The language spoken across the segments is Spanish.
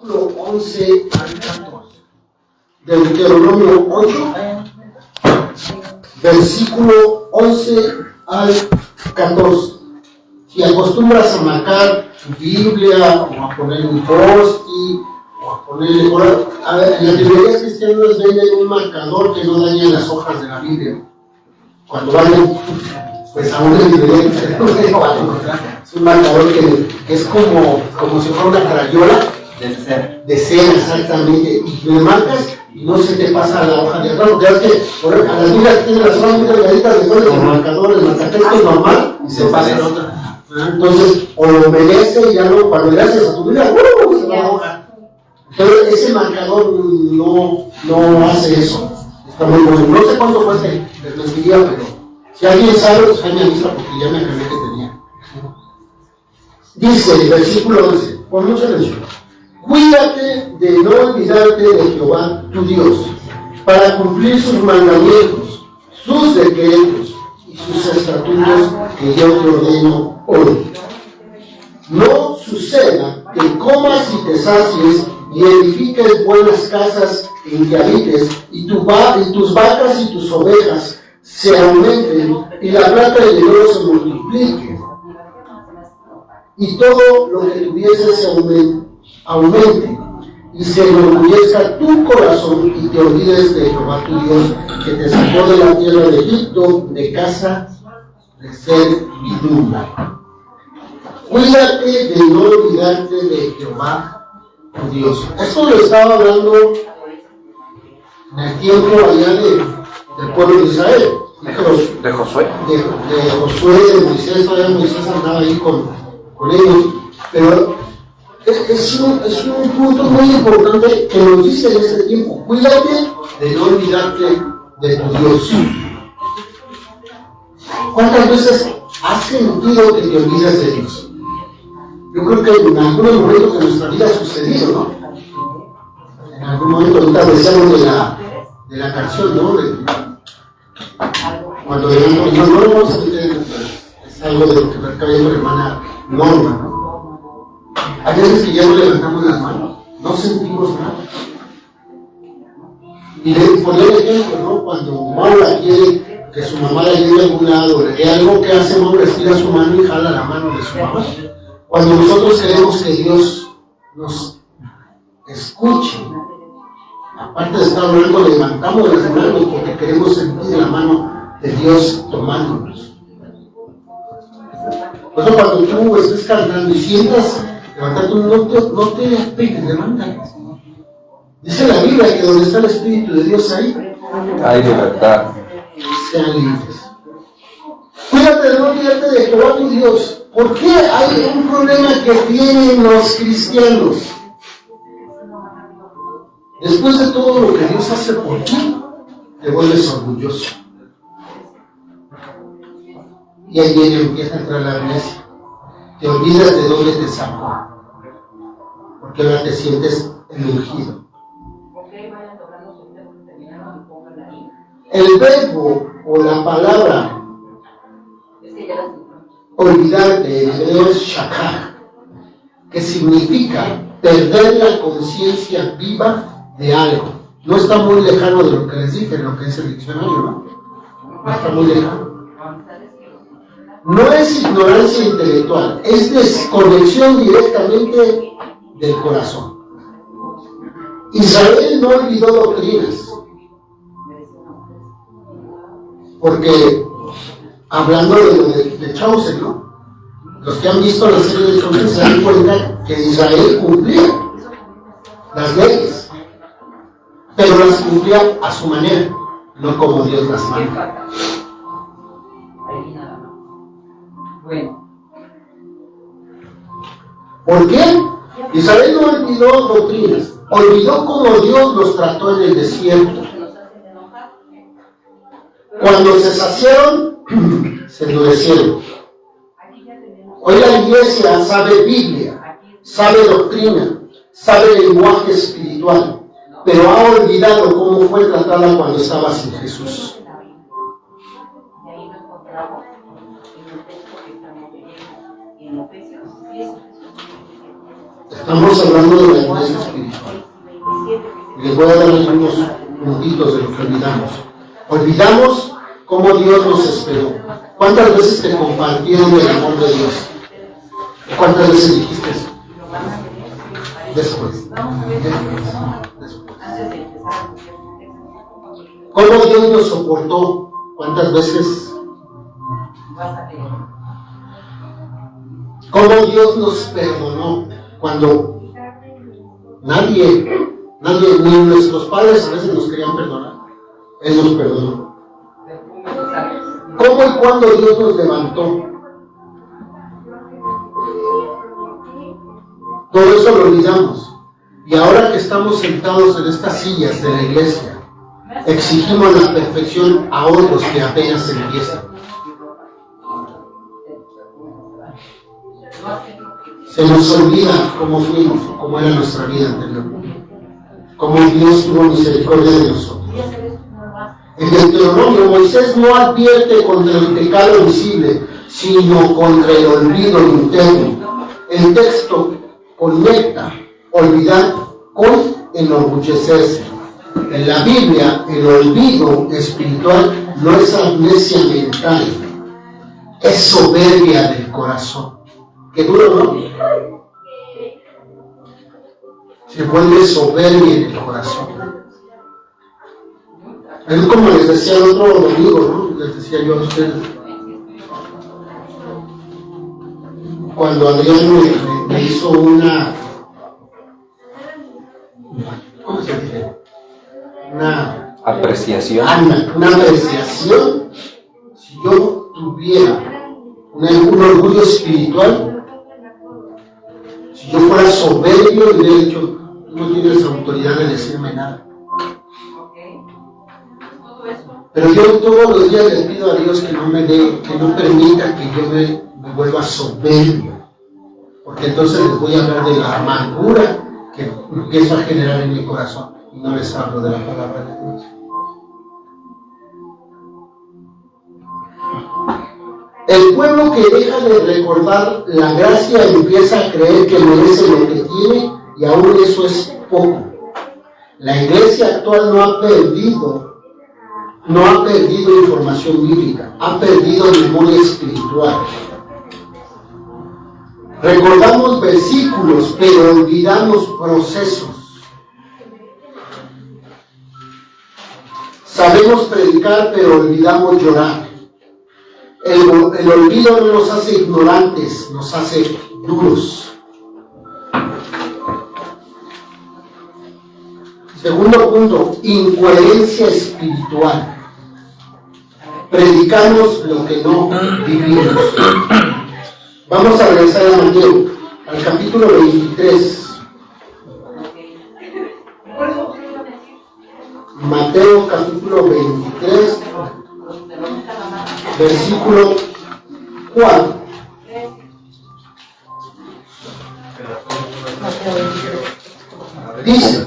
11 al 14. Deuteronomio 8, versículo 11 al 14. Si acostumbras a marcar tu Biblia o a poner un post-it o a ponerle... A ver, en las librerías cristianas venden un marcador que no daña las hojas de la Biblia. Cuando vayan, pues a una librería es un marcador que es como si fuera una crayola de cera, exactamente, y le marcas y no se te pasa la hoja de atrás, porque es que a las Biblias que tienen las hojas muy delgaditas, después el marcatexto es normal y se pasa la otra. Entonces, o lo obedece y ya no, cuando le haces a tu Biblia, se va la hoja. Entonces, ese marcador no hace eso. Está muy bueno. No sé cuánto cuesta, les mentiría, pero si alguien sabe, pues ahí me avisa porque ya me acordé que tenía. Dice el versículo 11, pon mucha atención. Cuídate de no olvidarte de Jehová tu Dios, para cumplir sus mandamientos, sus decretos y sus estatutos que yo te ordeno hoy. No suceda que comas y te sacies y edifiques buenas casas en que habites, y tus vacas y tus ovejas se aumenten, y la plata y el oro se multipliquen, y todo lo que tuvieses se aumente, y se enorgullezca tu corazón, y te olvides de Jehová tu Dios, que te sacó de la tierra de Egipto, de casa de servidumbre. Cuídate de no olvidarte de Jehová tu Dios. Esto lo estaba hablando en el tiempo allá del pueblo de Israel. De Josué. De Josué, de Moisés, todavía Moisés andaba ahí con ellos. Pero es un punto muy importante que nos dice en este tiempo. Cuídate de no olvidarte de tu Dios. ¿Cuántas veces has sentido que te olvidas de Dios? Yo creo que en algunos momentos de nuestra vida ha sucedido, ¿no? En algún momento, ahorita decíamos de la canción, ¿no? Cuando no lo vamos a meter, es algo de lo que está cayendo la hermana Norma, ¿no? Hay veces que ya no levantamos las manos, no sentimos nada. Y le ponía el ejemplo, ¿no? Cuando Maura quiere que su mamá la lleve a algún lado, algo que hace Maura, estira su mano y jala la mano de su mamá. Cuando nosotros queremos que Dios nos escuche, aparte de estar hablando, levantamos las manos porque queremos sentir la mano de Dios tomándonos. Por eso cuando tú estés cantando y sientas levantarte, no te pegues, levántate. Dice la Biblia que donde está el Espíritu de Dios ahí hay libertad. Sean libres. Cuídate de no olvidarte de Jehová tu Dios. ¿Por qué hay un problema que tienen los cristianos? Después de todo lo que Dios hace por ti, te vuelves orgulloso. Y ahí empieza a entrar la iglesia. Te olvidas de dónde te sacó. Porque ahora te sientes el ungido. El verbo o la palabra olvidarte en hebreo es shakar, que significa perder la conciencia viva de algo. No está muy lejano de lo que les dije, lo que es el diccionario, ¿no? No está muy lejano. No es ignorancia intelectual, es desconexión directamente del corazón. Israel no olvidó doctrinas, porque hablando de Chaucer, ¿no? Los que han visto la serie de Chaucer se dan cuenta que Israel cumplía las leyes, pero las cumplía a su manera, no como Dios las manda. ¿Por qué? Israel no olvidó doctrinas, olvidó cómo Dios los trató en el desierto. Cuando se saciaron, se endurecieron. Hoy la iglesia sabe Biblia, sabe doctrina, sabe lenguaje espiritual, pero ha olvidado cómo fue tratada cuando estaba sin Jesús. Estamos hablando de la iglesia espiritual. Y les voy a dar algunos minutitos de lo que olvidamos. Olvidamos cómo Dios nos esperó. ¿Cuántas veces te compartieron el amor de Dios? ¿Cuántas veces dijiste eso? Después. ¿Cómo Dios nos soportó? ¿Cuántas veces? ¿Cómo Dios nos perdonó? Cuando nadie, ni nuestros padres a veces nos querían perdonar. Él nos perdonó. ¿Cómo y cuándo Dios nos levantó? Todo eso lo olvidamos. Y ahora que estamos sentados en estas sillas de la iglesia, exigimos la perfección a otros que apenas empiezan. Se nos olvida cómo fuimos, cómo era nuestra vida anterior, cómo Dios tuvo misericordia de nosotros. En Deuteronomio, Moisés no advierte contra el pecado visible, sino contra el olvido interno. El texto conecta olvidar con enorgullecerse. En la Biblia, el olvido espiritual no es amnesia mental, es soberbia del corazón. Qué duro, ¿no? Se vuelve soberbia en el corazón. Es como les decía el otro domingo, ¿no? Les decía yo a ustedes. Cuando Adrián me hizo una... ¿Cómo se dice? Una apreciación. Una apreciación. Si yo tuviera un orgullo espiritual, si yo fuera soberbio, le hubiera dicho, tú no tienes autoridad de decirme nada. Pero yo todos los días le pido a Dios que no me dé, que no permita que yo me vuelva soberbio, porque entonces les voy a hablar de la amargura que empiezo a generar en mi corazón y no les hablo de la palabra de Dios. El pueblo que deja de recordar la gracia empieza a creer que merece lo que tiene y aún eso es poco. La iglesia actual no ha perdido información bíblica, ha perdido memoria espiritual. Recordamos versículos, pero olvidamos procesos. Sabemos predicar, pero olvidamos llorar. El olvido no nos hace ignorantes, nos hace duros. Segundo punto, incoherencia espiritual. Predicamos lo que no vivimos. Vamos a regresar a Mateo, al capítulo 23. Mateo capítulo 23, versículo 4. Dice,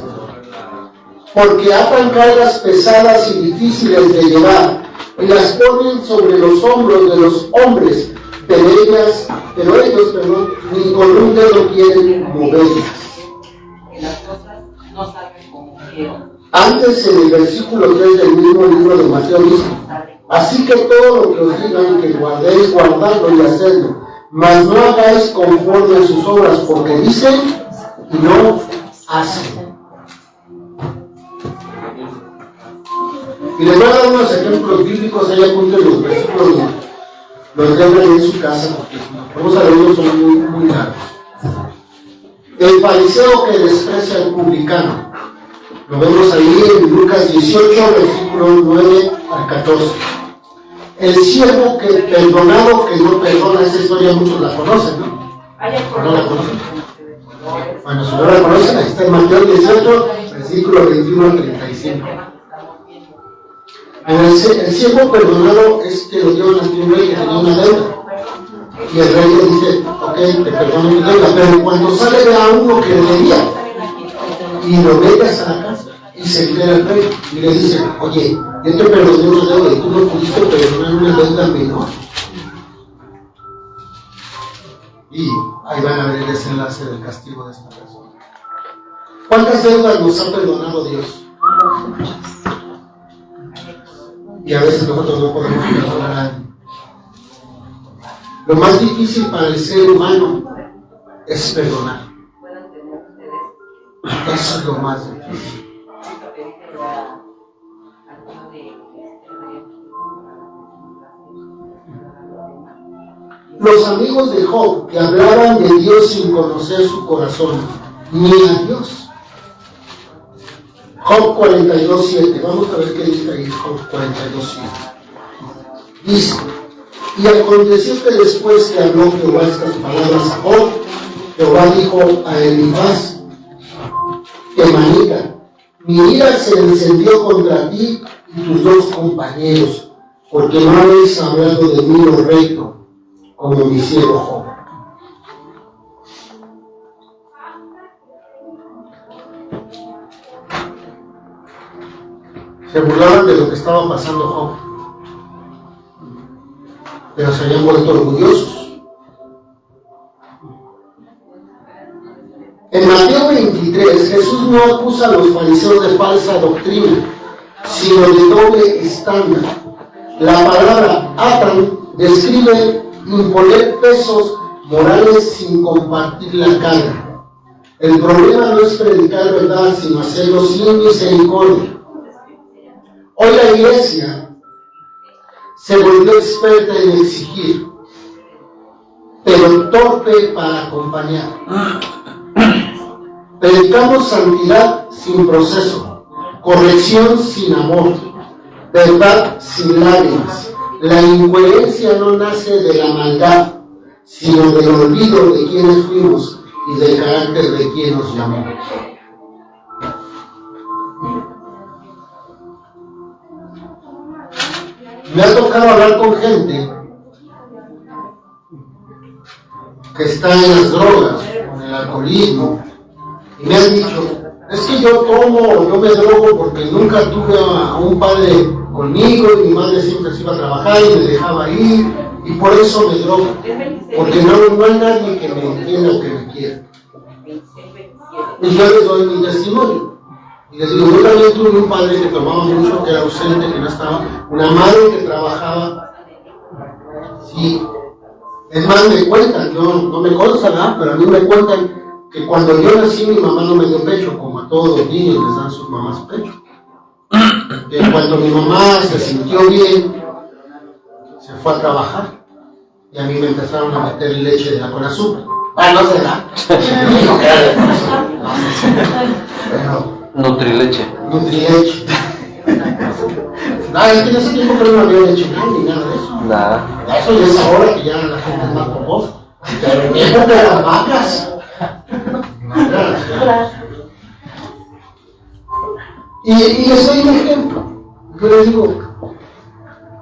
porque atan cargas pesadas y difíciles de llevar, y las ponen sobre los hombros de los hombres, pero ellos, ni con un dedo quieren moverlas. Antes, en el versículo 3 del mismo libro de Mateo dice, así que todo lo que os digan que guardéis, guardadlo y hacedlo, mas no hagáis conforme a sus obras, porque dicen y no hacen. Y les voy a dar unos ejemplos bíblicos, ahí apunten los versículos, los lean en su casa, porque vamos a leerlos, son muy largos. El fariseo que desprecia al publicano, lo vemos ahí en Lucas 18, versículo 9 al 14. El siervo que perdonado que no perdona, esa historia muchos la conocen, ¿no? ¿No la conocen? Bueno, si no la conocen, ahí está en Mateo 18, versículo 21 al 35. El siervo perdonado es que lo llevan ante un rey que tenía una deuda. Y el rey le dice, ok, te perdono mi deuda, pero cuando sale ve a uno que le debía y lo metes a la casa y se entera el rey y le dice, oye, yo te perdoné una deuda y tú no pudiste perdonar una deuda menor. Y ahí van a ver el desenlace del castigo de esta persona. ¿Cuántas deudas nos ha perdonado Dios? Y a veces nosotros no podemos perdonar a nadie. Lo más difícil para el ser humano es perdonar. Eso es lo más difícil. Los amigos de Job que hablaban de Dios sin conocer su corazón, ni a Dios. Job 42:7, vamos a ver qué dice ahí Job 42:7. Dice: y aconteció que después que habló Jehová estas palabras a Job, Jehová dijo a Elifaz, Temanita, mi ira se encendió contra ti y tus dos compañeros, porque no habéis hablado de mí lo recto, como mi siervo Job. Se burlaban de lo que estaba pasando Job, pero se habían vuelto orgullosos. En Mateo 23, Jesús no acusa a los fariseos de falsa doctrina, sino de doble estándar. La palabra atan describe imponer pesos morales sin compartir la carga. El problema no es predicar verdad, sino hacerlo sin misericordia. Hoy la iglesia se volvió experta en exigir, pero torpe para acompañar. Predicamos santidad sin proceso, corrección sin amor, verdad sin lágrimas. La incoherencia no nace de la maldad, sino del olvido de quienes fuimos y del carácter de quien nos llamó. Me ha tocado hablar con gente que está en las drogas, con el alcoholismo, y me han dicho, es que yo tomo, yo me drogo porque nunca tuve a un padre conmigo y mi madre siempre se iba a trabajar y me dejaba ir, y por eso me drogo, porque no hay nadie que me entienda o que me quiera. Y yo les doy mi testimonio. Y les digo, yo también tuve un padre que tomaba mucho, que era ausente, que no estaba, una madre que trabajaba. Sí. Es más, me cuentan, no me consta nada, pero a mí me cuentan que cuando yo nací mi mamá no me dio pecho, como a todos los niños les dan sus mamás pecho. Que cuando mi mamá se sintió bien, se fue a trabajar. Y a mí me empezaron a meter leche de la con azúcar. Ah, no se da. No que era de con azúcar. Pero Nutrileche. Nutrileche. No, es que en ese tiempo creo que no había leche ni nada de eso. Nada. Eso ya es ahora que ya la gente es más poposa. Pero en época de las vacas. Y les doy un ejemplo. Yo les digo,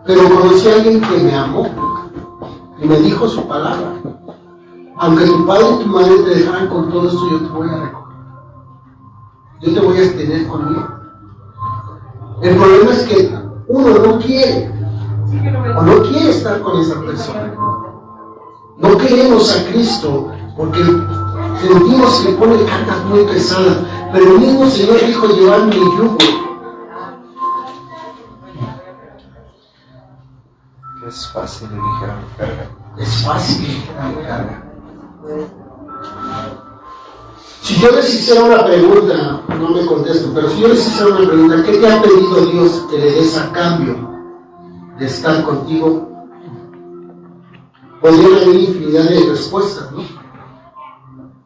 pero conocí a alguien que me amó y me dijo su palabra. Aunque tu padre y tu madre te dejaran con todo esto, yo te voy a recoger. Yo te voy a tener conmigo. El problema es que uno no quiere o no quiere estar con esa persona. No queremos a Cristo porque sentimos que le pone cargas muy pesadas, pero el mismo Señor dijo llevar mi yugo. Es fácil y ligera mi carga. Es fácil y ligera mi carga. Si yo les hiciera una pregunta, no me contesto, pero si yo les hiciera una pregunta, ¿qué te ha pedido Dios que le des a cambio de estar contigo? Podrían haber infinidad de respuestas, ¿no?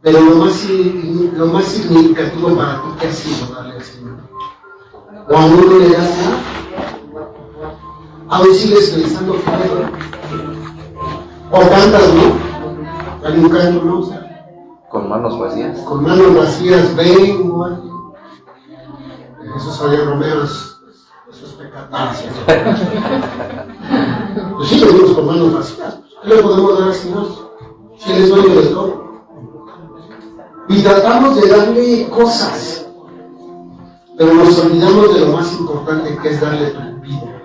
Pero lo más significativo para ti, ¿qué ha sido darle al Señor? ¿O a uno le das nada? ¿Aún sigues pensando que o cantas, no? ¿Hay un canto, no? O sea, Con manos vacías. con manos vacías, vengo. Eso salió Romero, eso es pecado. Pues sí, venimos con manos vacías. ¿Qué le podemos dar al Señor? Si Él es dueño de todo. Y tratamos de darle cosas, pero nos olvidamos de lo más importante, que es darle tu vida.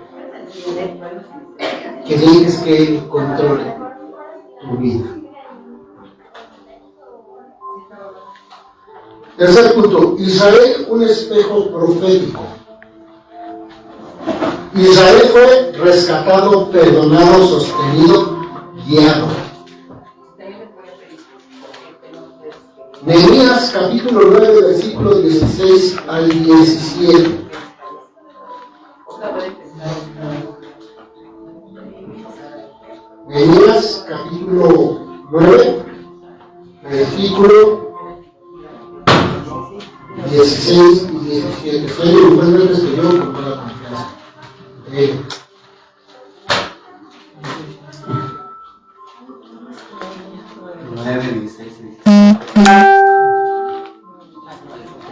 Que dejes que Él controle tu vida. Tercer punto, Israel, un espejo profético. Israel fue rescatado, perdonado, sostenido, guiado. Nehemías capítulo 9, versículos 16 al 17. Nehemías capítulo 9, versículo 16 y 17. Estoy en un buen que yo con toda la confianza. 9:16.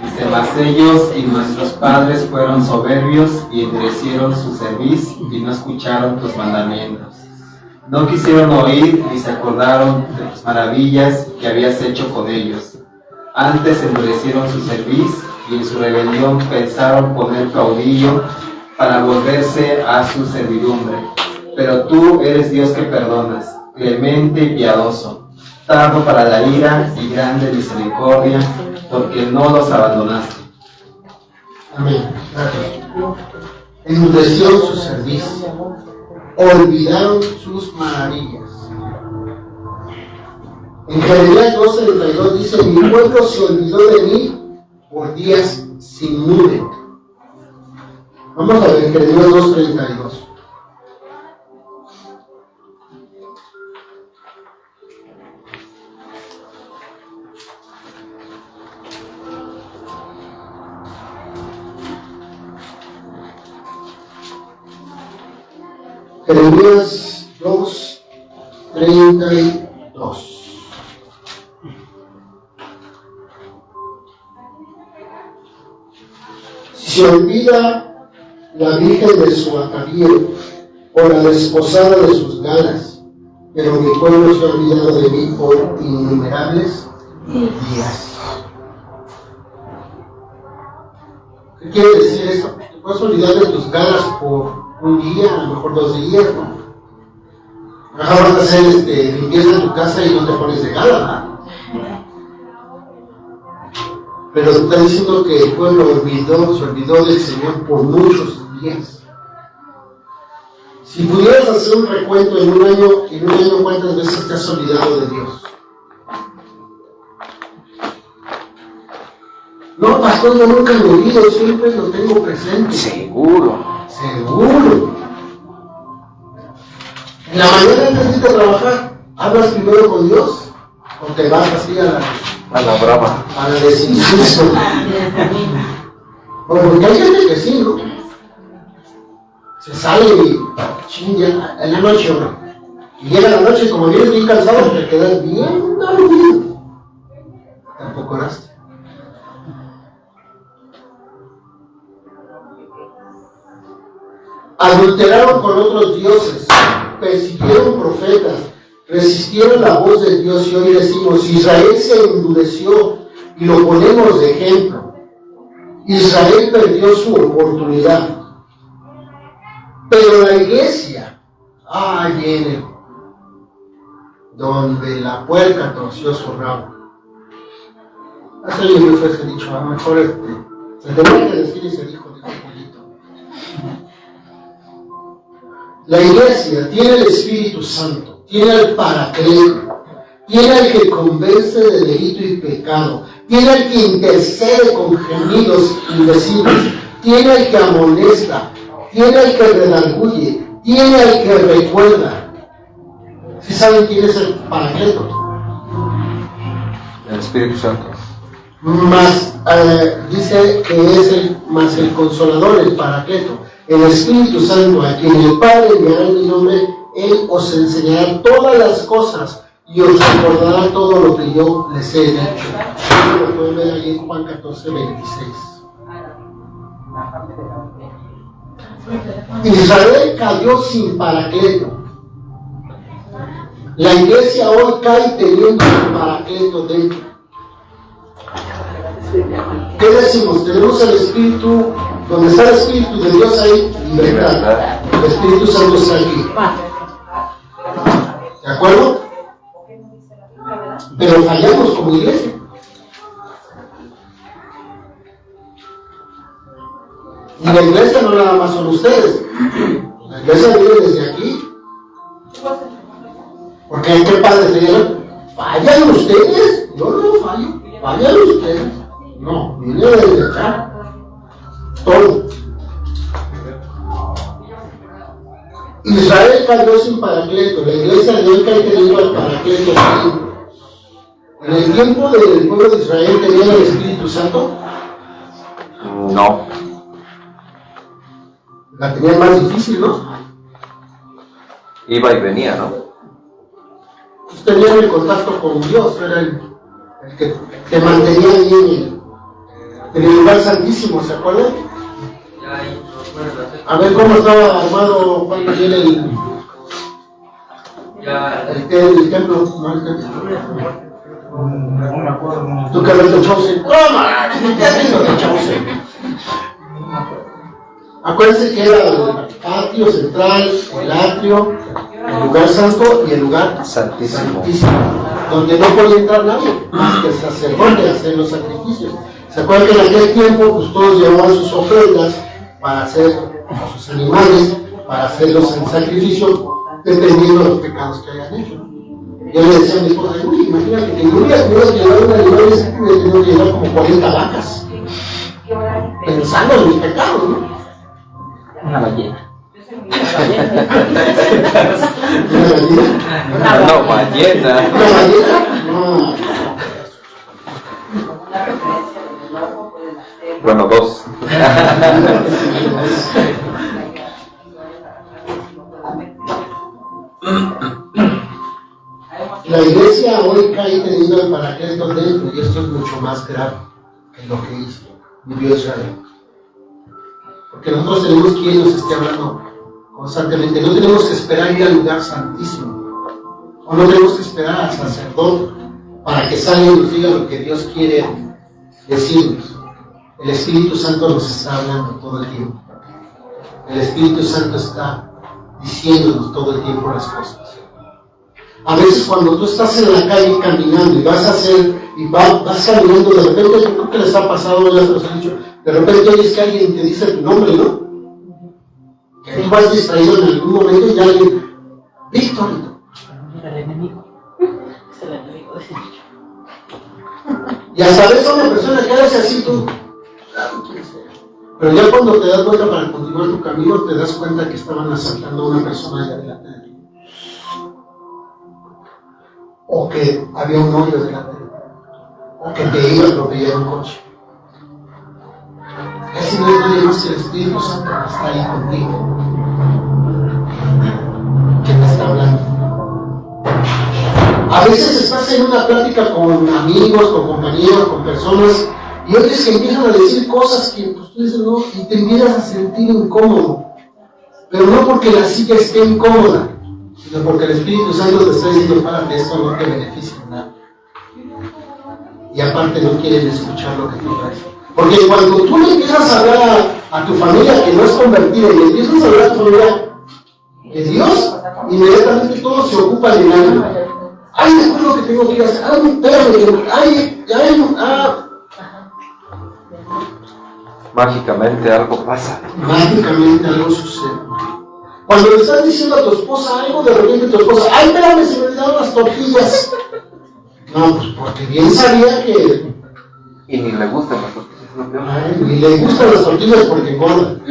Dice: mas ellos y nuestros padres fueron soberbios y endurecieron su cerviz y no escucharon tus mandamientos. No quisieron oír ni se acordaron de tus maravillas que habías hecho con ellos. Antes endurecieron su cerviz y en su rebelión pensaron poner caudillo para volverse a su servidumbre. Pero tú eres Dios que perdonas, clemente y piadoso, tardo para la ira y grande misericordia, porque no los abandonaste. Amén. Gracias. Endurecieron su servicio, olvidaron sus maravillas. En Jeremías 2:32 dice: mi pueblo se olvidó de mí por días sin nube. Vamos a ver Jeremías 2:32. Jeremías 2:32. Se olvida la virgen de su atavío o la desposada de sus galas, pero mi pueblo se ha olvidado de mí por innumerables días. ¿Qué quiere decir eso? Te puedes olvidar de tus galas por un día, a lo mejor 2 días, ¿no? Ahora vas a hacer limpieza en tu casa y no te pones de gala, ¿no? Pero está diciendo que el pueblo se olvidó del Señor por muchos días. Si pudieras hacer un recuento en un año, ¿cuántas veces te has olvidado de Dios? No, pastor, yo nunca me olvido, siempre lo tengo presente. Seguro. En la mañana antes de trabajar, ¿hablas primero con Dios? ¿O te vas así a la brava? A la desilusión. Bueno, porque hay gente que sí, ¿no? Se sale y chinga en la noche, ¿no? Y llega la noche y como vienes bien cansado, te quedas bien dormido. Tampoco oraste. Adulteraron con otros dioses, persiguieron profetas, resistieron la voz de Dios y hoy decimos: Israel se endureció y lo ponemos de ejemplo. Israel perdió su oportunidad. Pero la iglesia, viene donde la puerca torció su rabo. Hace alguien me fue ese dicho, a lo mejor se tenía que decir y se dijo Polito. La iglesia tiene el Espíritu Santo, tiene al Paracleto, tiene al que convence de delito y pecado, tiene al que intercede con gemidos indecibles, tiene al que amonesta, tiene al que redarguye, tiene al que recuerda. ¿Sí saben quién es el Paracleto? El Espíritu Santo. Dice que es el Consolador, el Paracleto, el Espíritu Santo, a quien el Padre enviará en mi nombre. Él os enseñará todas las cosas y os recordará todo lo que yo les he dicho. Eso lo pueden ver ahí en Juan 14:26. Israel cayó sin Paracleto. La iglesia hoy cae teniendo el Paracleto dentro. ¿Qué decimos? Tenemos el Espíritu, donde está el Espíritu de Dios hay libertad. El Espíritu Santo está aquí. ¿De acuerdo? Pero fallamos como iglesia. Y la iglesia no nada más son ustedes. La iglesia vive desde aquí. Porque hay que padres le dijeron, fallan ustedes. Yo no fallo, fallan ustedes. No, viene desde acá. Todo. Israel cayó sin paracleto. La iglesia de hoy que ha tenido al paracleto. En el tiempo del pueblo de Israel tenía el Espíritu Santo. No. La tenía más difícil, ¿no? Iba y venía, ¿no? Pues tenían el contacto con Dios, era el que te mantenía ahí en el lugar santísimo, ¿se acuerdan? A ver cómo estaba armado Juan Miguel el templo, no el templo. No me acuerdo. Tú que ves el Chaucer. ¡Toma! ¿Qué has visto el Chaucer? Acuérdense que era el patio central, el atrio, el lugar santo y el lugar Santísimo. donde no podía entrar nadie, más que el sacerdote a hacer los sacrificios. ¿Se acuerdan que en aquel tiempo pues, todos llevaban sus ofrendas para hacer a sus animales, para hacerlos en sacrificio, dependiendo de los pecados que hayan hecho? Yo le decía a mi esposa, uy, imagínate que yo hubiera tenido que llevar un animal y ese hubiera tenido que llevar como 40 vacas, pensando en mis pecados, ¿no? Una ballena. ¿Una gallina? No, ballena. ¿Una ballena? No. Bueno, dos. La iglesia hoy cae teniendo el paracleto dentro, y esto es mucho más grave que lo que vivió Israel. Porque nosotros tenemos quien nos esté hablando constantemente. No tenemos que esperar ir al lugar santísimo, o no tenemos que esperar al sacerdote para que salga y nos diga lo que Dios quiere decirnos. El Espíritu Santo nos está hablando todo el tiempo. El Espíritu Santo está diciéndonos todo el tiempo las cosas. A veces cuando tú estás en la calle caminando y vas caminando, de repente, yo creo que les ha pasado, ya se los he dicho, de repente oyes que alguien te dice tu nombre, ¿no? Que tú vas distraído en algún momento y alguien, Víctor. Era el enemigo. Es el enemigo de Dios. Y hasta ves a una persona que hace así, tú, quién sea. Pero ya cuando te das cuenta para continuar tu camino, te das cuenta que estaban asaltando a una persona allá delante de ti. O que había un hoyo delante de ti. O que te iba a atropellar un coche. Ese no es nadie más que el Espíritu Santo que está ahí contigo. Que te está hablando. A veces estás en una plática con amigos, con compañeros, con personas, y oyes que empiezan a decir cosas que pues, tú dices no, y te empiezas a sentir incómodo. Pero no porque la silla esté incómoda, sino porque el Espíritu Santo te está diciendo, párate, esto no te beneficia nada. Y aparte no quieren escuchar lo que tú traes. Porque cuando tú le empiezas a hablar a tu familia que no es convertida, y le empiezas a hablar a tu familia de Dios, inmediatamente todos se ocupan en algo. Ay, después lo que tengo que ir a hacer. Ay, espérame, Mágicamente algo pasa. Mágicamente algo sucede. Cuando le estás diciendo a tu esposa algo, de repente tu esposa, ay, espérame, se me olvidaron las tortillas. No, pues porque bien sabía que... Y ni le gustan las tortillas, es lo peor. Ay, ni le gustan las tortillas porque engordan.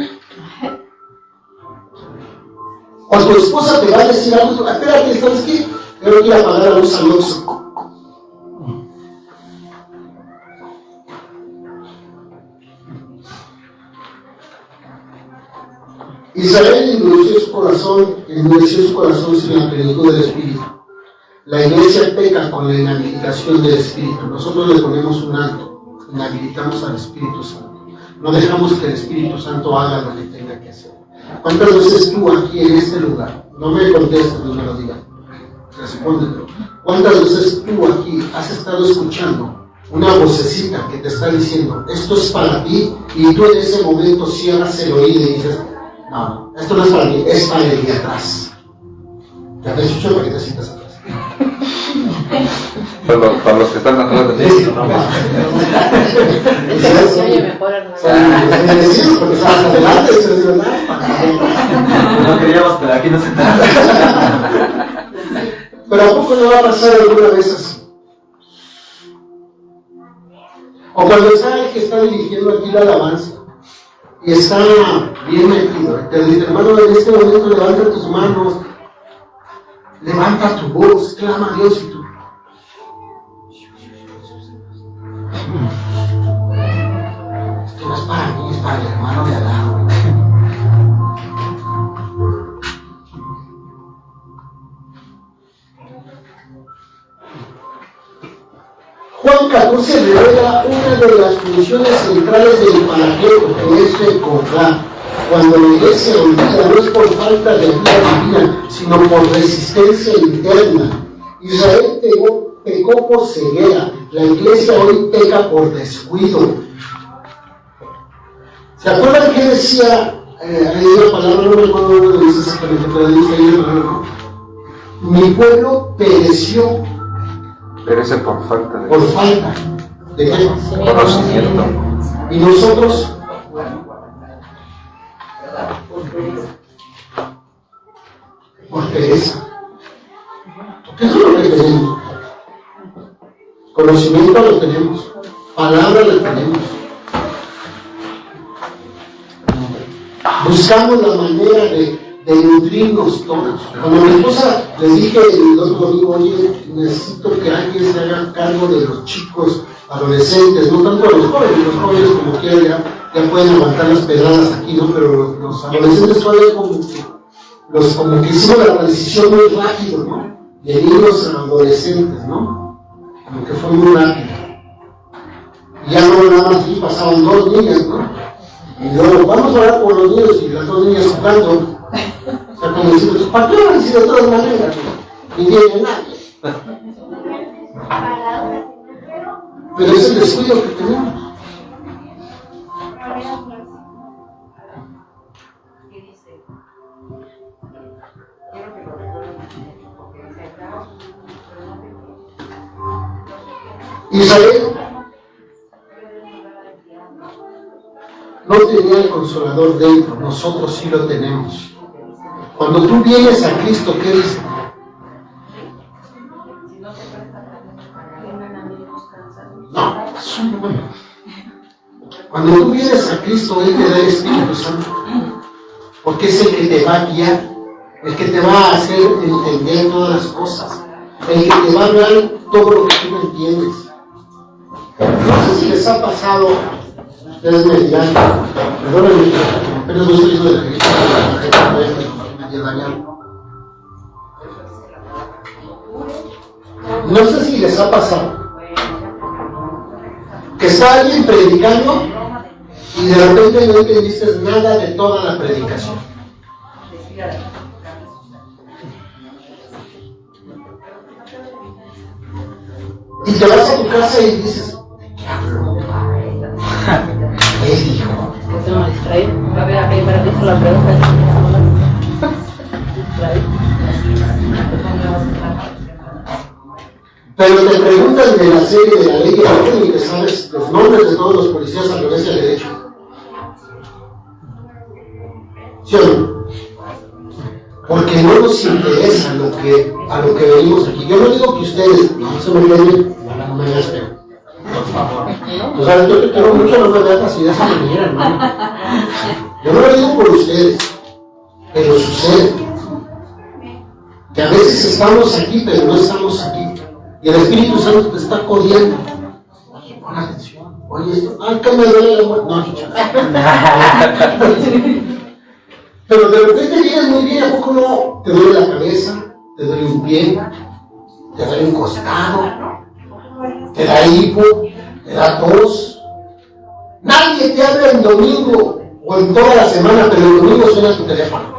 O tu esposa te va a decir algo, tú, espérate, ¿sabes qué? Tengo que ir a pagar la luz al Oxxo. Israel endureció su corazón sin la plenitud del Espíritu. La iglesia peca con la inhabilitación del Espíritu. Nosotros le ponemos un alto, inhabilitamos al Espíritu Santo. No dejamos que el Espíritu Santo haga lo que tenga que hacer. ¿Cuántas veces tú aquí en este lugar, no me contestes, no me lo digas, respóndelo, cuántas veces tú aquí has estado escuchando una vocecita que te está diciendo, esto es para ti, y tú en ese momento cierras el oído y dices, no, esto no es para mí, es para el de atrás. ¿Te has dicho para que te sientas atrás? Para los que están atrás de ti. Ese se oye mejor, hermano. Bendecidos porque estabas adelante, eso es verdad. No queríamos, pero aquí no se trata. Pero ¿a poco no va a pasar alguna vez así? O cuando está el que está dirigiendo aquí la alabanza y está bien metido, te dice, hermano, en este momento levanta tus manos, levanta tu voz, clama a Dios y tú. Esto no es para mí, es para el hermano de al lado. Juan 14 revela una de las funciones centrales del Paracleto, que es recordar. Cuando la iglesia olvida, no es por falta de vida divina, sino por resistencia interna. Israel pecó por ceguera, la iglesia hoy peca por descuido. ¿Se acuerdan qué decía? Hay una palabra, no me acuerdo dónde lo dice exactamente, pero dice ahí, mi pueblo pereció. Perece por falta de Por falta de qué? conocimiento. Y nosotros, por pereza. ¿Qué es lo que tenemos? Conocimiento lo tenemos, palabra lo tenemos. Buscamos la manera de nutrirnos todos. Cuando mi esposa le dije el otro domingo, oye, necesito que alguien se haga cargo de los chicos adolescentes, no tanto de los jóvenes como quieran ya pueden aguantar las pedradas aquí, ¿no? Pero los adolescentes todavía como que hicimos la transición muy rápido, ¿no? De niños a adolescentes, ¿no? Como que fue muy rápido. Y ya no nada más aquí pasaban 2 niñas, ¿no? Y luego vamos a orar por los niños y las 2 niñas jugando. O sea, como diciendo, ¿para qué van a decir de todas maneras? Ni viene nadie. Pero es el descuido que tenemos. Israel no tenía el Consolador dentro, nosotros sí lo tenemos. Cuando tú vienes a Cristo, ¿qué dice? No, eso no. Cuando tú vienes a Cristo, Él te da el Espíritu Santo, porque es el que te va a guiar, el que te va a hacer entender todas las cosas, el que te va a hablar todo lo que tú no entiendes. No sé si les ha pasado, ustedes me dirán, perdónenme, pero no estoy de la gente, medio dañado. No sé si les ha pasado que está alguien predicando y de repente no entendiste nada de toda la predicación. Y te vas a tu casa y dices, ¿qué habló? ¿Qué dijo? Se me distrae. A ver, aquí para ti la pregunta. Pero te preguntan de la serie de la ley de orden y te sabes los nombres de todos los policías al revés y al derecho. ¿Sí o no? Porque no nos interesa a lo que venimos aquí. Yo no digo que ustedes no se me queden, no me veas feo, por favor. O sea, yo te quiero mucho, no me veas así de esa manera, hermano. Yo no lo digo por ustedes, pero sucede que a veces estamos aquí, pero no estamos aquí. Y el Espíritu Santo te está codiando. Oye, pon atención. Oye, esto, ay, que me duele la muerte. No, chicha. Pero de repente vienes muy bien, ¿a poco no? Te duele la cabeza, te duele un pie, te duele un costado, te da hipo, te da tos. Nadie te habla el domingo o en toda la semana, pero el domingo suena tu teléfono.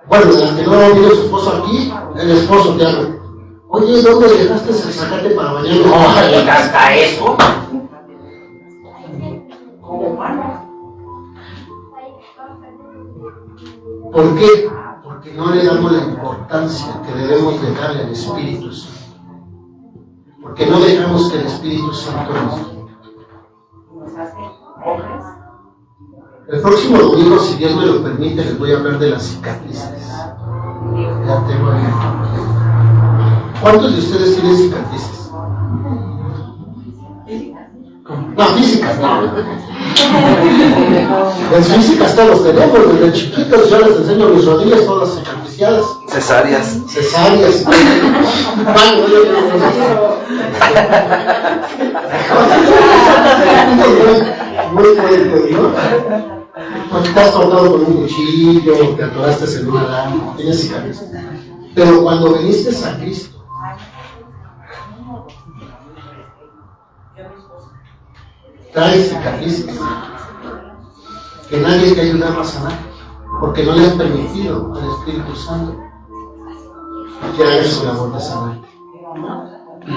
Bueno, las que no han venido su esposo aquí, el esposo te habla. Oye, ¿dónde dejaste el sacate para mañana? No, ¿le gasta eso? ¿Por qué? Porque no le damos la importancia que debemos dejarle al Espíritu Santo. Porque no dejamos que el Espíritu Santo nos guíe. El próximo domingo, si Dios me lo permite, les voy a hablar de las cicatrices. Ya tengo ahí. ¿Cuántos de ustedes tienen cicatrices? No, físicas, no. Las físicas todos tenemos, desde chiquitos yo les enseño mis rodillas todas cicatriciadas. Cesáreas. Cesáreas. Muy fuerte, ¿no? Porque te has cortado con un cuchillo, te atoraste en una lana, tienes cicatrices. Pero cuando viniste a Cristo, traes cicatrices que nadie te ha ayudado a sanar, porque no le has permitido al Espíritu Santo que haga su labor de sanarte.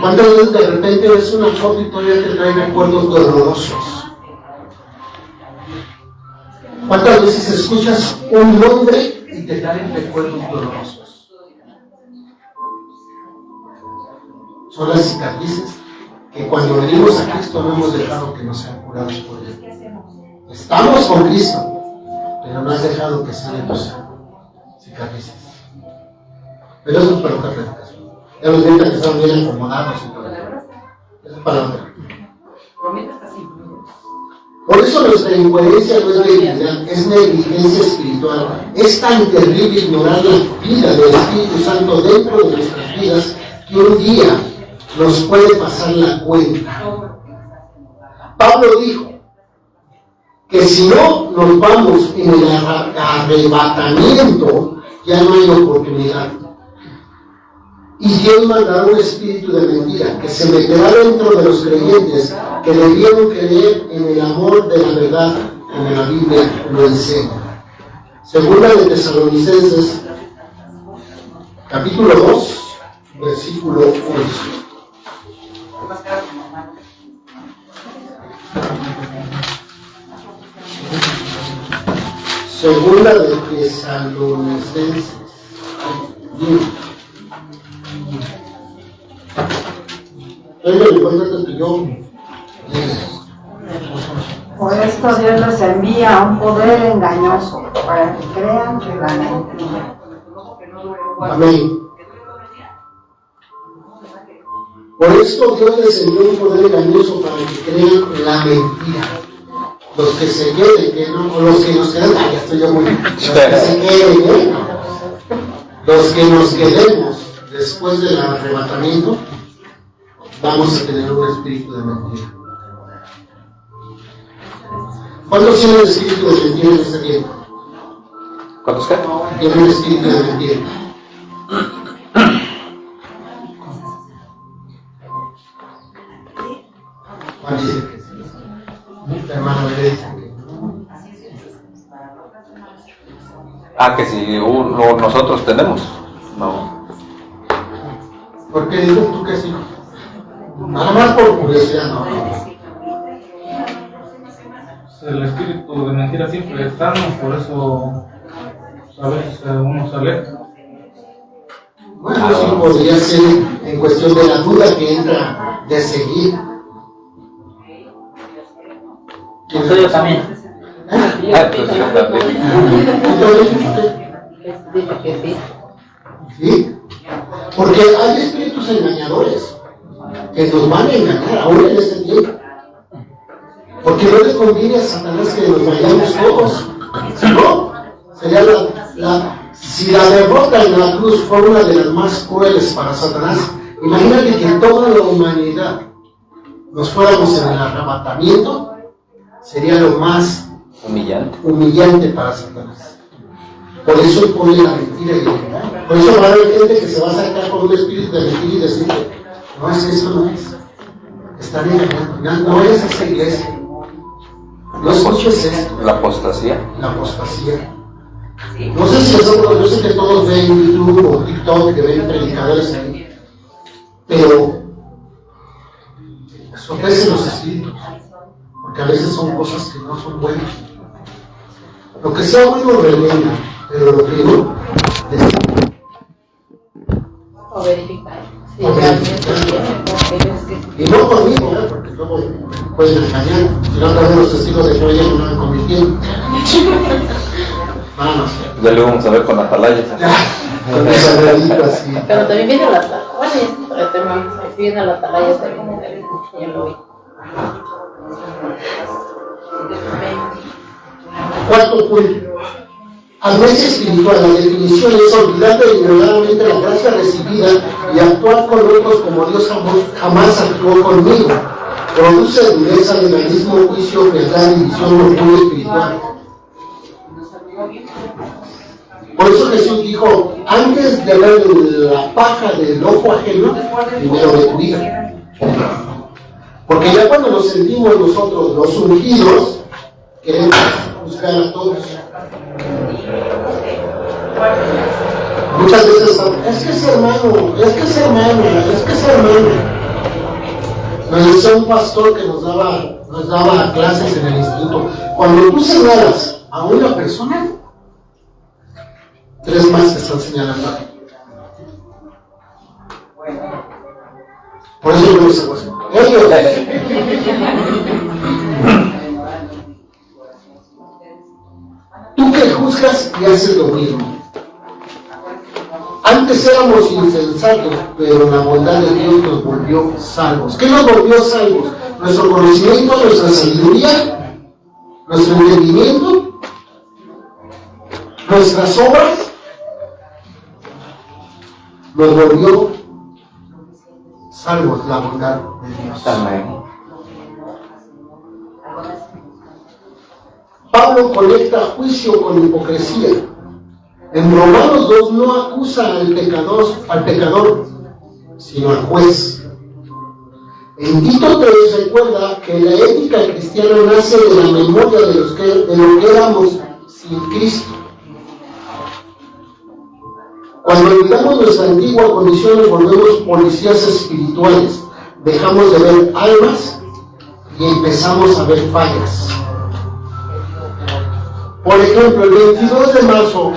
¿Cuántas veces de repente ves una foto y todavía te trae recuerdos dolorosos? ¿Cuántas veces escuchas un nombre y te traen recuerdos dolorosos? Son las cicatrices que cuando venimos a Cristo no hemos dejado que nos sean curados por Él. Estamos con Cristo, pero no has dejado que sean tus cicatrices. Pero eso es para otra predicación. Ya los ven que están bien acomodados y todo. Eso es para otra. Por eso nuestra incoherencia no es debilidad, es negligencia espiritual. Es tan terrible ignorar la vida del Espíritu Santo dentro de nuestras vidas que un día nos puede pasar la cuenta. Pablo dijo que si no nos vamos en el arrebatamiento, ya no hay oportunidad. Y Dios mandará un espíritu de mentira que se meterá dentro de los creyentes que debieron creer en el amor de la verdad, como la Biblia lo enseña. Segunda de Tesalonicenses, capítulo 2, versículo 11. Segunda de Tesalonicenses. Por esto Dios les envía un poder engañoso para que crean la mentira. Amén. Por esto Dios les envió un poder engañoso para que crean la mentira. Los que se queden, que no, o los que nos queden, ya estoy yo muy. Los que se queden, los que nos quedemos después del arrebatamiento, vamos a tener un espíritu de mentira. ¿Cuántos tienen el espíritu de mentira en este tiempo? ¿Cuántos qué? Tienen el espíritu de mentira. ¿Cuál dice que sí? Hermano, le dice que Que si nosotros tenemos. No. ¿por qué dices tú que sí? Nada más por curiosidad, no. El espíritu de mentira siempre está, ¿no? Por eso a veces uno se aleja. Bueno, sí podría ser en cuestión de la duda que entra de seguir. Yo también. Entonces yo también. Dice que sí. ¿Sí? Porque hay espíritus engañadores que nos van a engañar ahora en este tiempo. Porque no le conviene a Satanás que nos vayamos todos. Si no, sería si la derrota en la cruz fue una de las más crueles para Satanás, imagínate que toda la humanidad nos fuéramos en el arrebatamiento, sería lo más humillante para Satanás. Por eso pone la mentira y el engaño. Por eso va a haber gente que se va a sacar con un espíritu de mentira y decirle, no es eso, no es. Están engañando, no es esa iglesia. No escuches esto. La apostasía. La apostasía. No sé si nosotros, yo sé que todos ven YouTube o TikTok, que ven predicadores ahí, pero sopesen los espíritus, porque a veces son cosas que no son buenas. Lo que sea bueno revela, pero lo que no, O verificar. Sí, O realmente verificar. tiene, porque hay veces que y no conmigo, porque luego pueden engañar, si no también los testigos de Jehová ya no me convirtieron. Vamos. Ya lo vamos a ver con Atalaya. Con esa granito así. Pero también viene la atalaya. Bueno, viene la atalaya también. Ya lo vi. Cuarto punto. Amnesia espiritual. La definición es olvidar deliberadamente la gracia recibida y actuar con otros como Dios jamás actuó conmigo. Produce dureza, legalismo, juicio, frialdad, división, orgullo espiritual. Por eso Jesús dijo, antes de ver la paja del ojo ajeno, primero de tu vida. Porque ya cuando nos sentimos nosotros los ungidos, queremos juzgar a todos. Muchas veces, es que es hermano, es que es hermana, es que es hermana. Nos decía un pastor que nos daba clases en el instituto. Cuando tú señalas a una persona, 3 más te están señalando a ti. Por eso yo les hago así. Tú que juzgas y haces lo mismo. Antes éramos insensatos, pero la bondad de Dios nos volvió salvos. ¿Qué nos volvió salvos? Nuestro conocimiento, nuestra sabiduría, nuestro entendimiento, nuestras obras, nos volvió salvos la bondad de Dios. Amén. Pablo conecta juicio con hipocresía. En Romanos 2 no acusa al pecador, sino al juez. En Tito 3 recuerda que la ética cristiana nace de la memoria de lo que éramos sin Cristo. Cuando olvidamos nuestra antigua condición nos volvemos policías espirituales. Dejamos de ver almas y empezamos a ver fallas. Por ejemplo, el 22 de marzo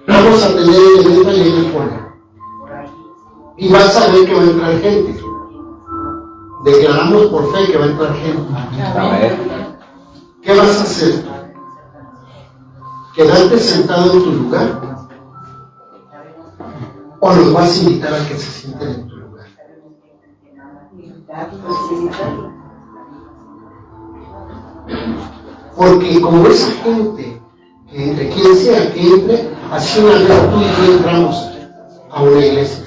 vamos a tener el evento ahí en el pueblo. Y vas a ver que va a entrar gente. Declaramos por fe que va a entrar gente. Amén. ¿Qué vas a hacer? ¿Quedarte sentado en tu lugar? ¿O los vas a invitar a que se sienten en tu lugar? Porque como esa gente, que entre quien sea que entre, así una vez tú y yo entramos a una iglesia.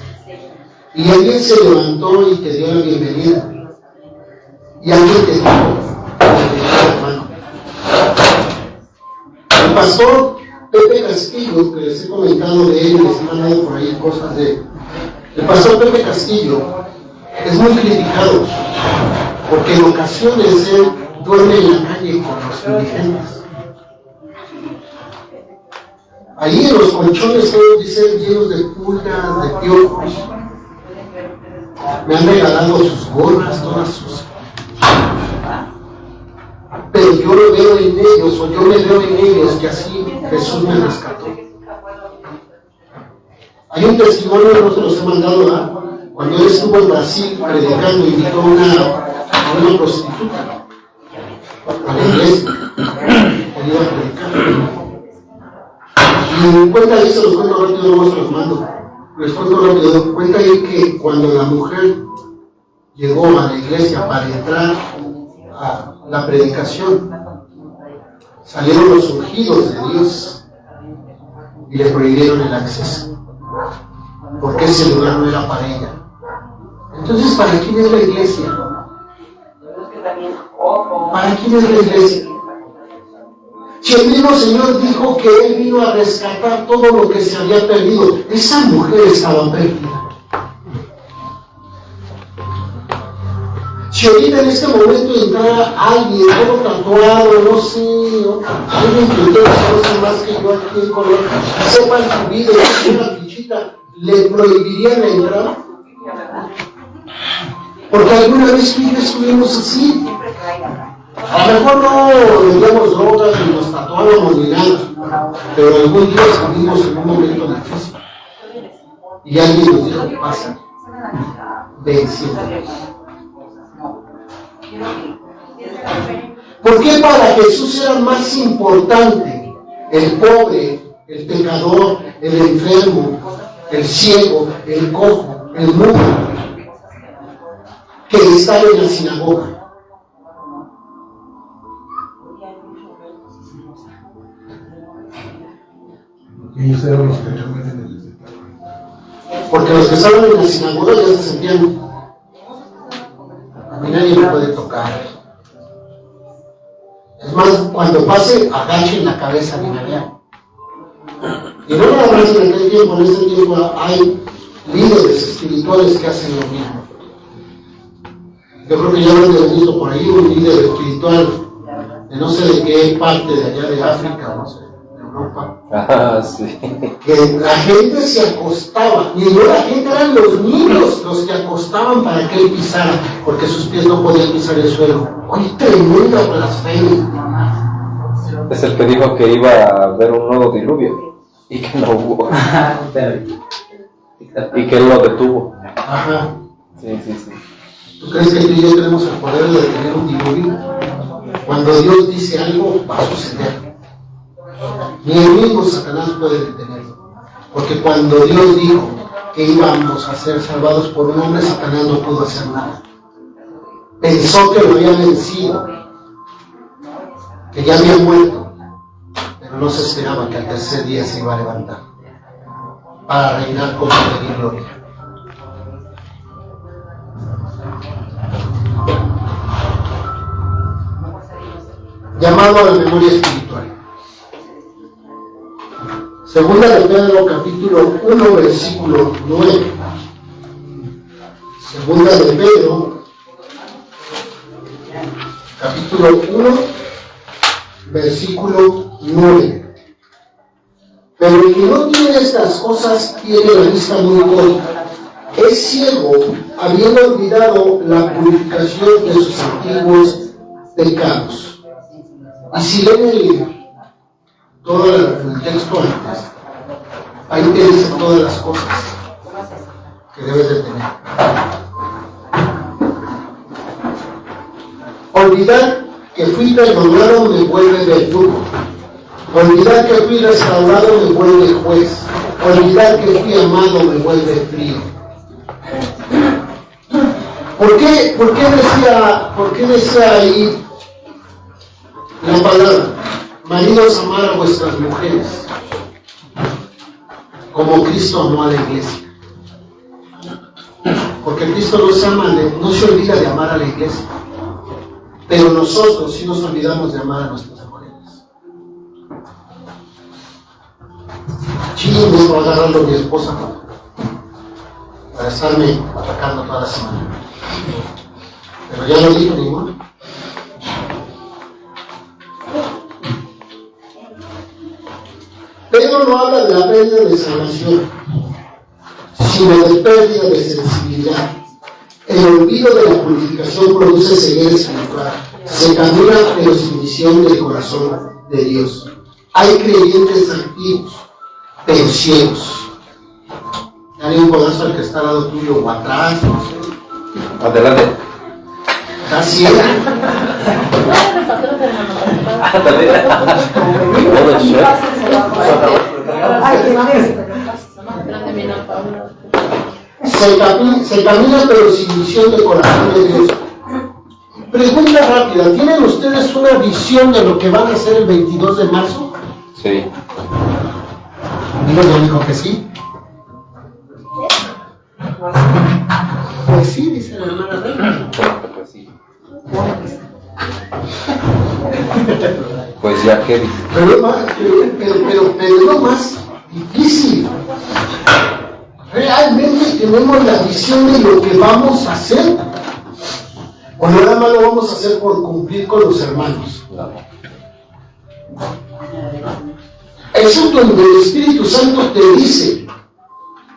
Y alguien se levantó y te dio la bienvenida. Y alguien te dijo, hermano. El pastor Pepe Castillo, que les he comentado de él, les he mandado por ahí cosas de él. El pastor Pepe Castillo es muy criticado, porque en ocasiones él duerme en la calle con los indigentes. Ahí en los colchones todos dicen llenos de pulgas, de piojos. Me han regalado sus gorras, todas sus. Pero yo lo veo en ellos, o yo me veo en ellos, que así Jesús me rescató. Hay un testimonio que nosotros he mandado cuando él estuvo en Brasil predicando, invitó a una prostituta a la iglesia, él iba a predicar. Y cuenta ahí, se los cuento rápido, luego se los mando. Les cuento rápido, cuenta ahí que cuando la mujer llegó a la iglesia para entrar a la predicación, salieron los ungidos de Dios y le prohibieron el acceso, porque ese lugar no era para ella. Entonces, ¿para quién es la iglesia? ¿Para quién es la iglesia? Si el mismo Señor dijo que Él vino a rescatar todo lo que se había perdido, esa mujer estaba perdida. Si ahorita en este momento entrara alguien, todo tatuado, no sé, alguien que ustedes conocen más que yo aquí en Colombia, sepan su vida y una fichita, ¿le prohibirían la entrada? Porque alguna vez tú y yo estuvimos así. A lo mejor no vendíamos drogas ni nos tatuábamos ni nada, pero algún día estuvimos en un momento difícil. Y alguien nos dijo, pasa, ven, siéntate. ¿Por qué? para Jesús era más importante el pobre, el pecador, el enfermo, el ciego, el cojo, el mudo, que estar en la sinagoga? Ellos eran los que realmente necesitaban. Porque los que estaban en la sinagoga ya se sentían, a mí nadie me puede tocar. Es más, cuando pase, agachen la cabeza ni me vean. Y no nada más en aquel tiempo, en este tiempo hay líderes espirituales que hacen lo mismo. Yo creo que ya lo han visto por ahí, un líder espiritual de no sé de qué parte de allá de África, no sé, de Europa. Ah, sí. Que la gente se acostaba, y no la gente, eran los niños los que acostaban para que él pisara, porque sus pies no podían pisar el suelo. ¡Ay, tremenda blasfemia! Es el que dijo que iba a haber un nuevo diluvio y que no hubo. Y que él lo detuvo. Ajá. Sí, sí, sí. ¿Tú crees que tú y yo tenemos el poder de detener un diluvio? Cuando Dios dice algo, va a suceder. Ni el mismo Satanás puede detenerlo. Porque cuando Dios dijo que íbamos a ser salvados por un hombre, Satanás no pudo hacer nada. Pensó que lo había vencido, que ya había muerto, pero no se esperaba que al tercer día se iba a levantar para reinar con poder y gloria. Llamado a la memoria espiritual. Segunda de Pedro, capítulo 1, versículo 9. Segunda de Pedro, capítulo 1, versículo 9. Pero el que no tiene estas cosas tiene la vista muy corta. Es ciego, habiendo olvidado la purificación de sus antiguos pecados. Y si leen todo el texto antes, ahí te dice todas las cosas que debes de tener. Olvidar que fui perdonado me vuelve verdugo. Olvidar que fui restaurado me vuelve juez. Olvidar que fui amado me vuelve frío. ¿Por qué decía ahí la palabra? Maridos, amar a vuestras mujeres como Cristo amó a la iglesia. Porque Cristo no se olvida de amar a la iglesia. Pero nosotros sí nos olvidamos de amar a nuestras mujeres. Chile me va agarrando mi esposa para estarme atacando toda la semana. Pero ya lo dijo, ni modo. Pedro no habla de la pérdida de salvación, sino de pérdida de sensibilidad. El olvido de la purificación produce ceguera espiritual. Se camina pero sin visión del corazón de Dios. Hay creyentes activos, pero ciegos. Dale un codazo al que está al lado tuyo o atrás, no sé. Adelante. Está ciega. Se camina pero sin visión del corazón de Dios. Pregunta rápida, ¿tienen ustedes una visión de lo que van a hacer el 22 de marzo? Sí. Amigo, ya dijo que sí. Pues sí, dice la hermana. Pues sí. Pues ya que dice. Pero es lo más difícil. Realmente tenemos la visión de lo que vamos a hacer. O nada más lo vamos a hacer por cumplir con los hermanos. No. Eso es donde el Espíritu Santo te dice: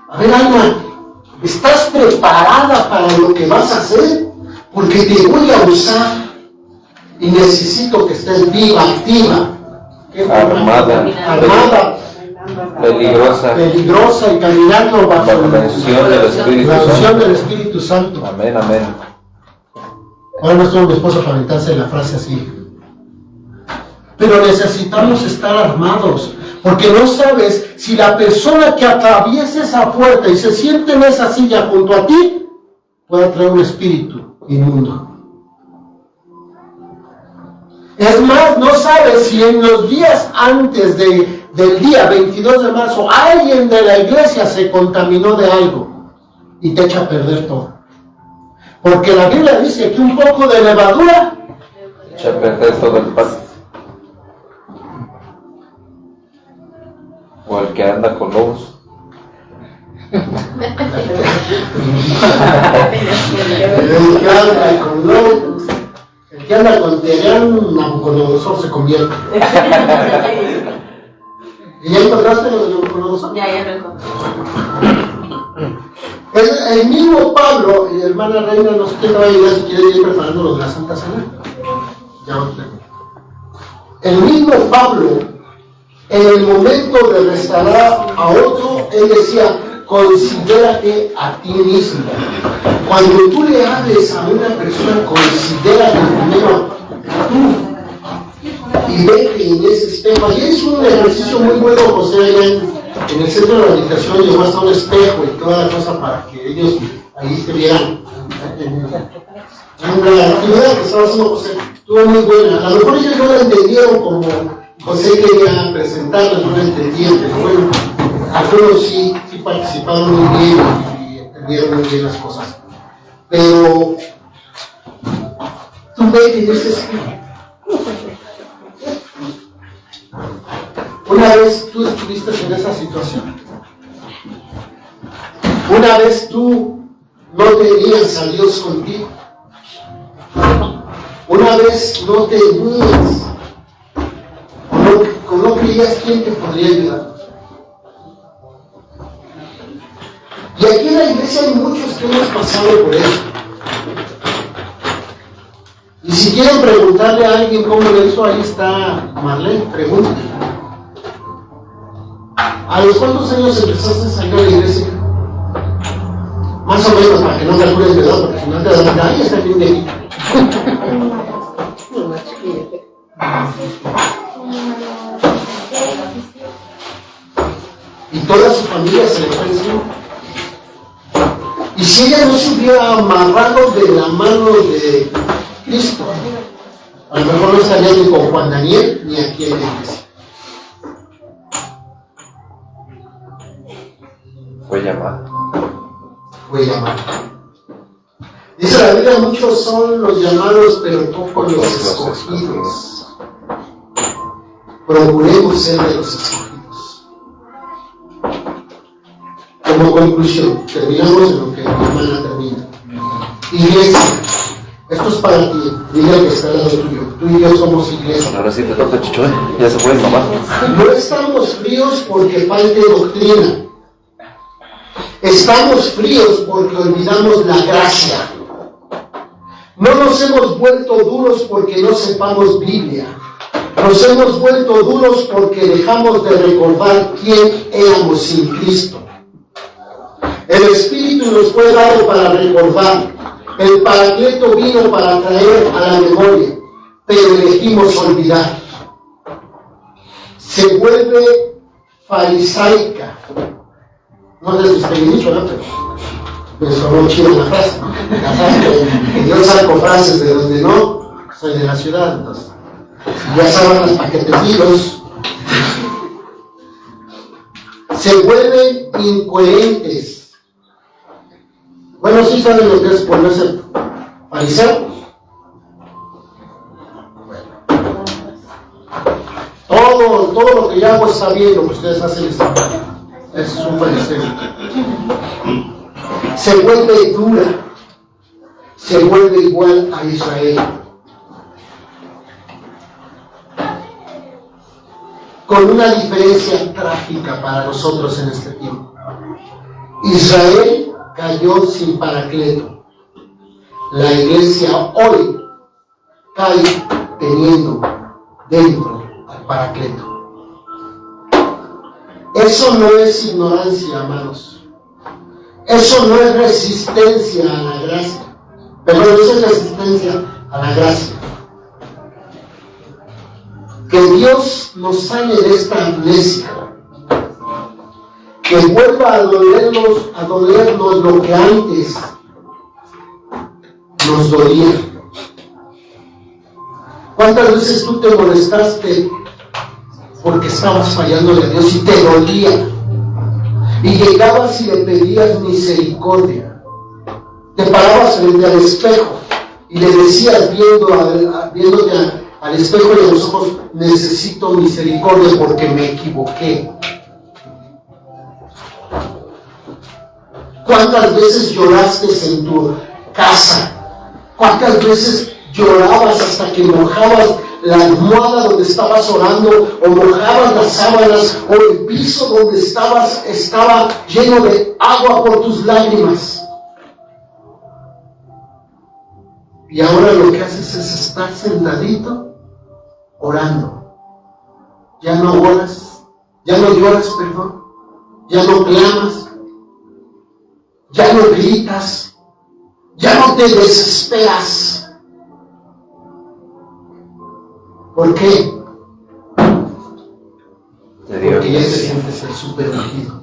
a ver, alma, ¿estás preparada para lo que vas a hacer? Porque te voy a usar y necesito que estés viva, activa, armada, peligrosa y caminando bajo la unción del Espíritu la unción Santo. del Espíritu Santo. Amén, amén. Ahora no estuvo mi esposo para aventarse la frase así. pero necesitamos estar armados, porque no sabes si la persona que atraviesa esa puerta y se siente en esa silla junto a ti puede traer un espíritu inmundo. Es más, no sabes si en los días antes del día 22 de marzo alguien de la iglesia se contaminó de algo y te echa a perder todo. Porque la Biblia dice que un poco de levadura Echa a perder todo el pan. O el que anda con lobos. el que anda con lobos, el que anda con Teherán, Nabucodonosor se convierte. ¿Y ya encontraste los de Nabucodonosor? Ya lo encontré. El mismo Pablo, y hermana Reina, no sé quién va a ayudar si quiere ir preparando lo de la Santa Cena. Ya lo tengo. El mismo Pablo, en el momento de restaurar a otro, él decía, considérate a ti mismo. Cuando tú le hables a una persona, considérate primero a tú. Y vete en ese espejo. Y es un ejercicio muy bueno, José, allá en el centro de rehabilitación llevó hasta un espejo y toda la cosa para que ellos ahí se vieran. La actividad que estaba haciendo José estuvo muy buena. A lo mejor ellos no la entendieron como José quería presentarla, no la entendían, pero bueno, algunos sí participaron muy bien y entendieron muy bien las cosas. Pero tú ves en ese espejo. Una vez tú estuviste en esa situación. Una vez tú no tenías a Dios contigo. Una vez no tenías, no creías quién te podría ayudar. Y aquí en la iglesia hay muchos que hemos pasado por eso. Y si quieren preguntarle a alguien cómo lo hizo, ahí está Marlene, pregúntale. ¿A los cuántos años empezaste a salir a la iglesia? Más o menos, para que no calcules de edad, porque si no te das cuenta, ahí está bien de aquí. Y toda su familia se le fue encima. Y si ella no se hubiera amarrado de la mano de Cristo, a lo mejor no estaría ni con Juan Daniel ni aquí en la iglesia. Fue llamado. Fue llamado. Dice la Biblia, muchos son los llamados, pero pocos los escogidos. Procuremos ser de los escogidos. Como conclusión, terminamos en lo que mi hermana termina. Iglesia, esto es para ti, dile que está al lado tuyo. Tú y yo somos iglesia. Ahora sí te toca, Chicho, ya se fue, mamá. No estamos fríos porque falte doctrina. Estamos fríos porque olvidamos la gracia. No nos hemos vuelto duros porque no sepamos Biblia. Nos hemos vuelto duros porque dejamos de recordar quién éramos sin Cristo. El Espíritu nos fue dado para recordar. El Paracleto vino para traer a la memoria, pero elegimos olvidar. Se vuelve farisaica. No sé si está bien dicho, ¿no? Pero me sonó chido la frase. Ya saben que yo saco frases de donde no, soy de la ciudad, entonces. Ya saben los paquetecitos. Se vuelven incoherentes. Bueno, sí saben lo que es ponerse fariseo. Todo lo que yo hago está bien, lo que ustedes hacen está mal. Eso es un fariseo. Se vuelve dura, se vuelve igual a Israel. Con una diferencia trágica para nosotros en este tiempo. Israel cayó sin Paracleto. La iglesia hoy cae teniendo dentro al Paracleto. Eso no es ignorancia, amados. Eso no es resistencia a la gracia. Pero eso es resistencia a la gracia. Que Dios nos sane de esta amnesia, que vuelva a dolernos lo que antes nos dolía. ¿Cuántas veces tú te molestaste porque estabas fallándole a Dios y te dolía? Y llegabas y le pedías misericordia. Te parabas frente al espejo y le decías viéndote al espejo de los ojos: necesito misericordia porque me equivoqué. ¿Cuántas veces lloraste en tu casa? ¿Cuántas veces llorabas hasta que mojabas la almohada donde estabas orando, o mojabas las sábanas, o el piso donde estabas estaba lleno de agua por tus lágrimas? Y ahora lo que haces es estar sentadito orando. Ya no oras, ya no lloras, perdón, ya no clamas, ya no gritas, ya no te desesperas. ¿Por qué? Porque ya te sientes el súper ungido.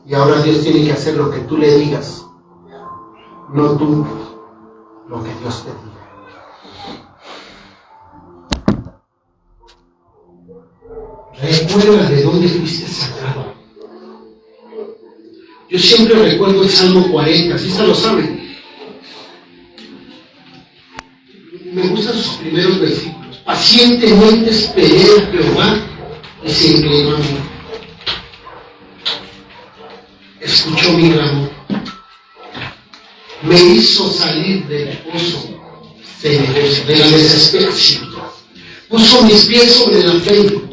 Y ahora Dios tiene que hacer lo que tú le digas, no tú lo que Dios te diga. Recuerda de dónde fuiste sacado. Yo siempre recuerdo el Salmo 40, ¿sí se lo saben? Me gustan sus primeros versículos. Pacientemente esperé a Jehová y se inclinó a mí. Escuchó mi clamor. Me hizo salir del pozo de la desesperación. Puso mis pies sobre la fe.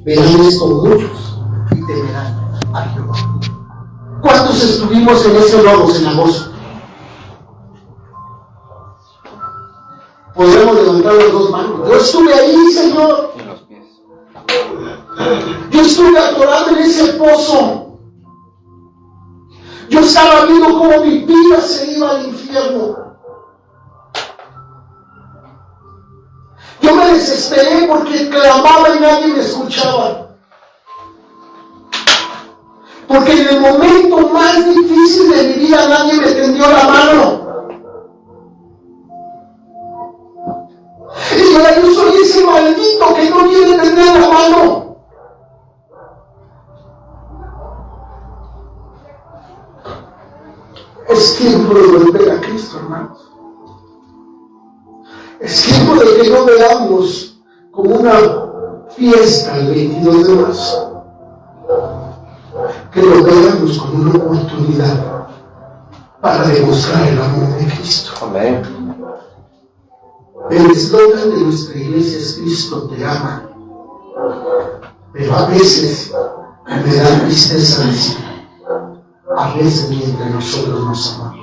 Verán esto muchos y temerán a Jehová. ¿Cuántos estuvimos en ese lodo cenagoso? Podemos levantar las dos manos. Yo estuve ahí, Señor. Yo estuve atorado en ese pozo. Yo estaba viendo cómo mi vida se iba al infierno. Yo me desesperé porque clamaba y nadie me escuchaba. Porque en el momento más difícil de mi vida nadie me tendió la mano. Y ahora yo soy ese maldito que no quiere tender la mano. Es tiempo de volver a Cristo, hermanos. Es tiempo de que no veamos como una fiesta el 22 de marzo, que lo veamos como una oportunidad para demostrar el amor de Cristo. Amén. El eslogan de nuestra iglesia es: Cristo te ama. Pero a veces me da tristeza decir, a veces ni entre nosotros nos amamos.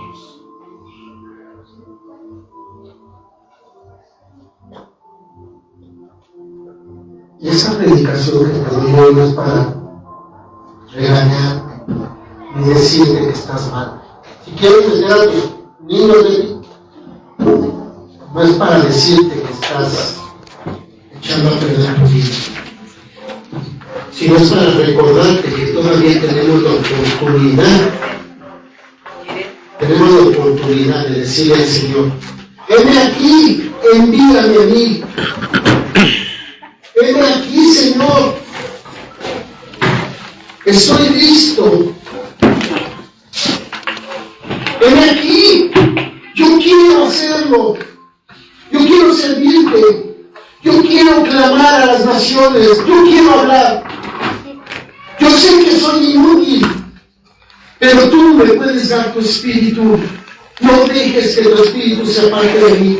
Y esa predicación que te digo no es para regañarte ni decirte que estás mal. Si quieres meter a tus niños de ti, no es para decirte que estás echando a perder tu vida, sino es para recordarte que todavía tenemos la oportunidad de decirle al Señor: heme aquí, envíame a mí. Heme aquí, Señor. Estoy listo. Heme aquí. Yo quiero hacerlo. Yo quiero servirte. Yo quiero clamar a las naciones. Yo quiero hablar. Yo sé que soy inútil, pero tú me puedes dar tu espíritu. No dejes que tu espíritu se aparte de mí.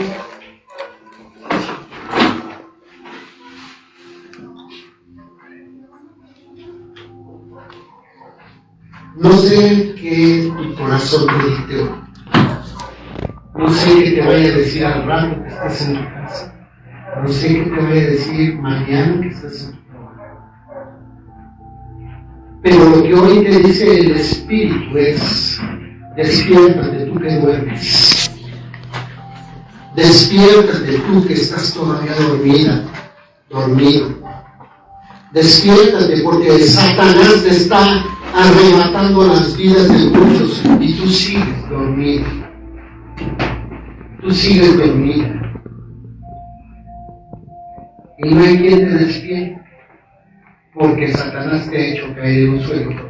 No sé qué tu corazón te dicte. No sé qué te vaya a decir al rato que estés en tu casa. No sé qué te vaya a decir mañana que estés en tu trabajo. Pero lo que hoy te dice el Espíritu es: despiértate, tú que duermes. Despiértate tú que estás todavía dormido. Despiértate porque Satanás te está arrebatando las vidas de muchos y tú sigues dormido. Tú sigues dormido. Y no hay quien te despierte porque Satanás te ha hecho caer en un sueño